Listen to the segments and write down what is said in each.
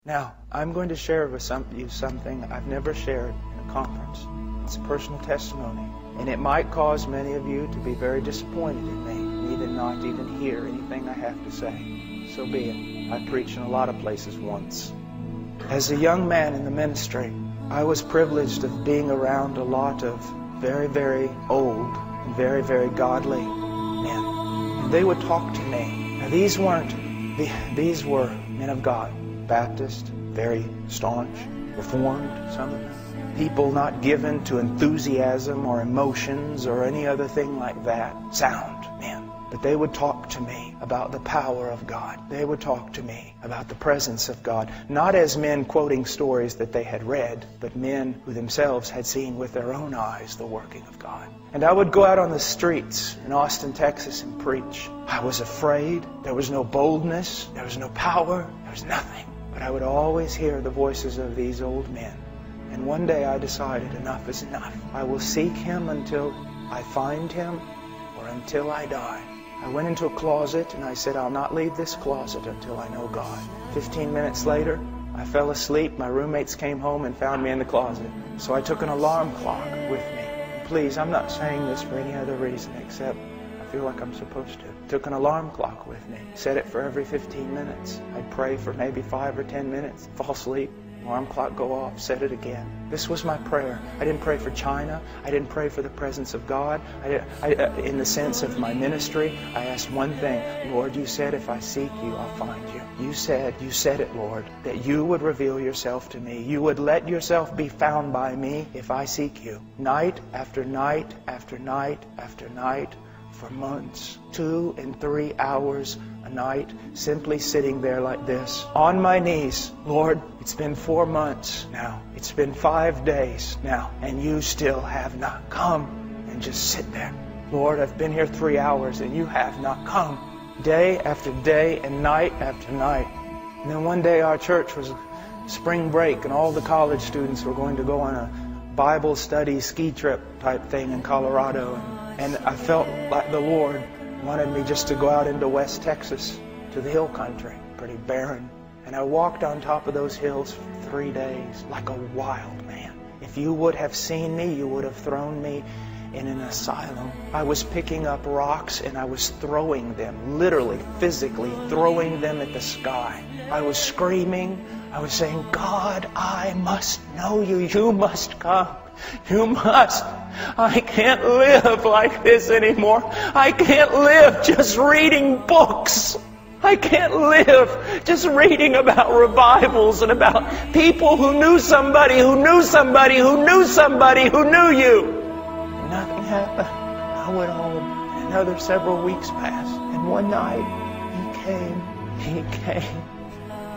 Now, I'm going to share with you something I've never shared in a conference. It's a personal testimony. And it might cause many of you to be very disappointed in me, and not even hear anything I have to say. So be it. I preached in a lot of places once. As a young man in the ministry, I was privileged of being around a lot of very, very old and very, very godly men. And they would talk to me. Now these were men of God. Baptist, very staunch, Reformed, some of them. People not given to enthusiasm or emotions or any other thing like that. Sound men. But they would talk to me about the power of God. They would talk to me about the presence of God. Not as men quoting stories that they had read, but men who themselves had seen with their own eyes the working of God. And I would go out on the streets in Austin, Texas and preach. I was afraid. There was no boldness. There was no power. There was nothing. But I would always hear the voices of these old men. And one day I decided enough is enough. I will seek Him until I find Him or until I die. I went into a closet and I said, I'll not leave this closet until I know God. 15 minutes later, I fell asleep. My roommates came home and found me in the closet. So I took an alarm clock with me. And please, I'm not saying this for any other reason except I feel like I'm supposed to. Took an alarm clock with me. Set it for every 15 minutes. I'd pray for maybe 5 or 10 minutes. Fall asleep. Alarm clock go off, set it again. This was my prayer. I didn't pray for China. I didn't pray for the presence of God. In the sense of my ministry, I asked one thing. Lord, you said if I seek you, I'll find you. You said it, Lord, that you would reveal yourself to me. You would let yourself be found by me if I seek you. Night after night after night after night for months, 2 and 3 hours a night, simply sitting there like this, on my knees. Lord, it's been 4 months now. It's been 5 days now, and you still have not come. And just sit there. Lord, I've been here 3 hours, and you have not come. Day after day and night after night. And then one day our church was spring break, and all the college students were going to go on a Bible study ski trip type thing in Colorado. And I felt like the Lord wanted me just to go out into West Texas to the hill country, pretty barren. And I walked on top of those hills for 3 days like a wild man. If you would have seen me, you would have thrown me in an asylum. I was picking up rocks and I was throwing them, literally, physically throwing them at the sky. I was screaming. I was saying, God, I must know you. You must come. You must. I can't live like this anymore. I can't live just reading books. I can't live just reading about revivals and about people who knew somebody who knew somebody who knew somebody who knew you. And nothing happened. I went home. And another several weeks passed. And one night, He came.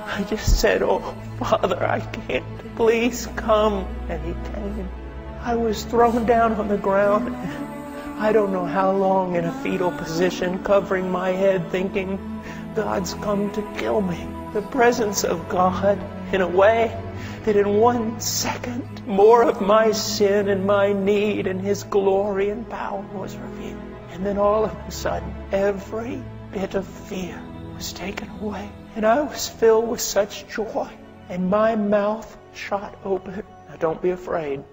I just said, oh, Father, I can't. Please come. And He came. I was thrown down on the ground. I don't know how long in a fetal position, covering my head, thinking, God's come to kill me. The presence of God, in a way that in 1 second, more of my sin and my need and His glory and power was revealed. And then all of a sudden, every bit of fear was taken away. And I was filled with such joy. And my mouth shot open. Now don't be afraid.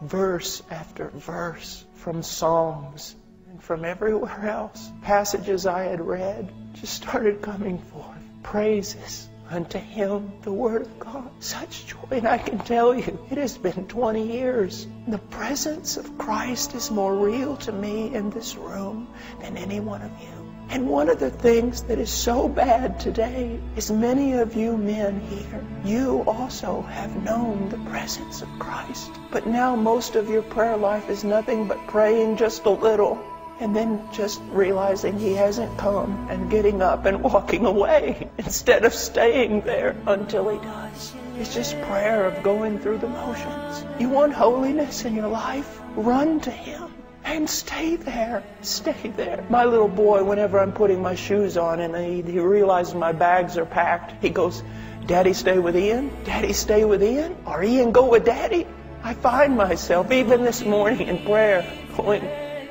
Verse after verse from Psalms and from everywhere else, passages I had read just started coming forth. Praises unto Him, the Word of God. Such joy. And I can tell you, it has been 20 years. The presence of Christ is more real to me in this room than any one of you. And one of the things that is so bad today is many of you men here, you also have known the presence of Christ. But now most of your prayer life is nothing but praying just a little and then just realizing He hasn't come and getting up and walking away instead of staying there until He does. It's just prayer of going through the motions. You want holiness in your life? Run to Him. And stay there. Stay there. My little boy, whenever I'm putting my shoes on and he realizes my bags are packed, he goes, Daddy, stay with Ian? Daddy, stay with Ian? Or Ian, go with Daddy? I find myself, even this morning in prayer, going,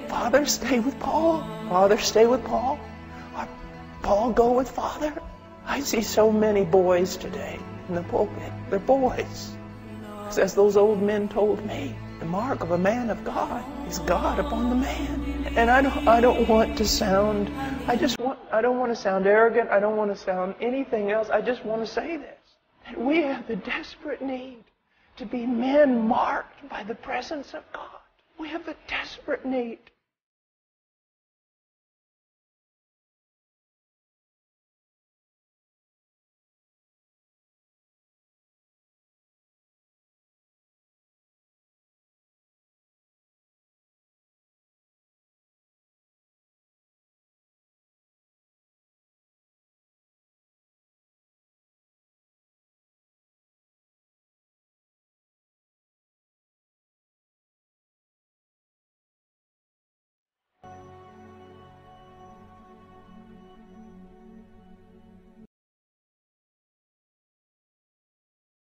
Father, stay with Paul. Father, stay with Paul. Or Paul, go with Father. I see so many boys today in the pulpit. They're boys. As those old men told me, the mark of a man of God is God upon the man. And I don't want to sound, I don't want to sound arrogant. I don't want to sound anything else. I just want to say this. That we have the desperate need to be men marked by the presence of God. We have a desperate need